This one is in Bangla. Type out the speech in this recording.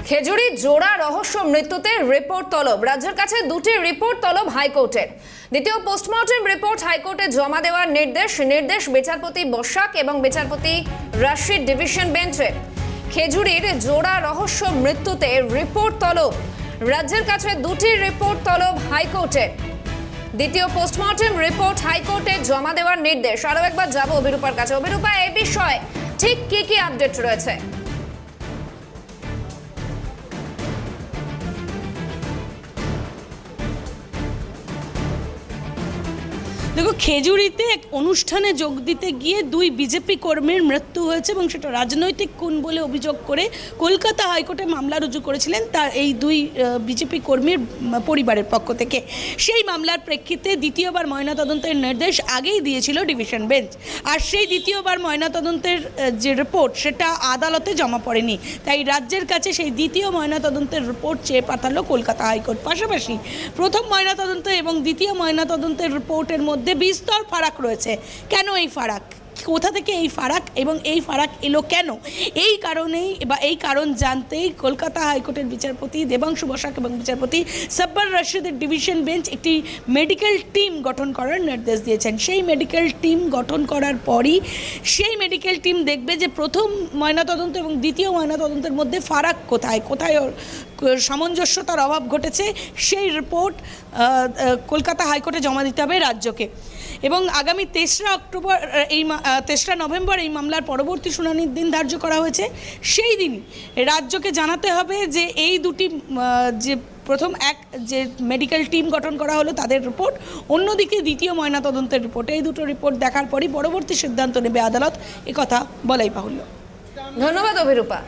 খেজুরি জোড়া রহস্য মৃত্যুতে রিপোর্ট তলব। রাজ্যের কাছে দুটি রিপোর্ট তলব হাইকোর্টের। দ্বিতীয় পোস্টমর্টেম রিপোর্ট হাইকোর্টে জমা দেওয়ার নির্দেশ বিচারপতি বসাক এবং বিচারপতি রাশিদ ডিভিশন বেঞ্চের। খেজুরির জোড়া রহস্য মৃত্যুতে রিপোর্ট তলব। রাজ্যের কাছে দুটি রিপোর্ট তলব হাইকোর্টের। দ্বিতীয় পোস্টমর্টেম রিপোর্ট হাইকোর্টে জমা দেওয়ার নির্দেশ। আরও একবার যাব অভিরূপার কাছে। অভিরূপা, এই বিষয়ে ঠিক কি আপডেট রয়েছে? দেখো, খেজুরিতে এক অনুষ্ঠানে যোগ দিতে গিয়ে দুই বিজেপি কর্মীর মৃত্যু হয়েছে এবং সেটা রাজনৈতিক খুন বলে অভিযোগ করে কলকাতা হাইকোর্টে মামলা রুজু করেছিলেন তার এই দুই বিজেপি কর্মীর পরিবারের পক্ষ থেকে। সেই মামলার প্রেক্ষিতে দ্বিতীয়বার ময়নাতদন্তের নির্দেশ আগেই দিয়েছিল ডিভিশন বেঞ্চ। আর সেই দ্বিতীয়বার ময়নাতদন্তের যে রিপোর্ট সেটা আদালতে জমা পড়েনি, তাই রাজ্যের কাছে সেই দ্বিতীয় ময়নাতদন্তের রিপোর্ট চেয়ে পাঠালো কলকাতা হাইকোর্ট। পাশাপাশি প্রথম ময়নাতদন্ত এবং দ্বিতীয় ময়নাতদন্তের রিপোর্টের মধ্যে বিস্তর ফারাক রয়েছে। কেন এই ফারাক, কোথা থেকে এই ফারাক এবং এই ফারাক এলো কেন, এই কারণেই বা এই কারণ জানতেই কলকাতা হাইকোর্টের বিচারপতি দেবাংশু বসাক এবং বিচারপতি সাব্বার রশিদের ডিভিশন বেঞ্চ একটি মেডিকেল টিম গঠন করার নির্দেশ দিয়েছেন। সেই মেডিকেল টিম গঠন করার পরই সেই মেডিকেল টিম দেখবে যে প্রথম ময়নাতদন্ত এবং দ্বিতীয় ময়নাতদন্তের মধ্যে ফারাক কোথায় সামঞ্জস্যতার অভাব ঘটেছে, সেই রিপোর্ট কলকাতা হাইকোর্টে জমা দিতে হবে রাজ্যকে। এবং আগামী 3রা নভেম্বর এই মামলার পরবর্তী শুনানির দিন ধার্য করা হয়েছে। সেই দিনই রাজ্যকে জানাতে হবে যে এই দুটি যে প্রথম যে মেডিকেল টিম গঠন করা হলো তাদের রিপোর্ট, অন্যদিকে দ্বিতীয় ময়নাতদন্তের রিপোর্ট, এই দুটো রিপোর্ট দেখার পরই পরবর্তী সিদ্ধান্ত নেবে আদালত, একথা বলাই বাহুল্য। ধন্যবাদ অভিরূপা।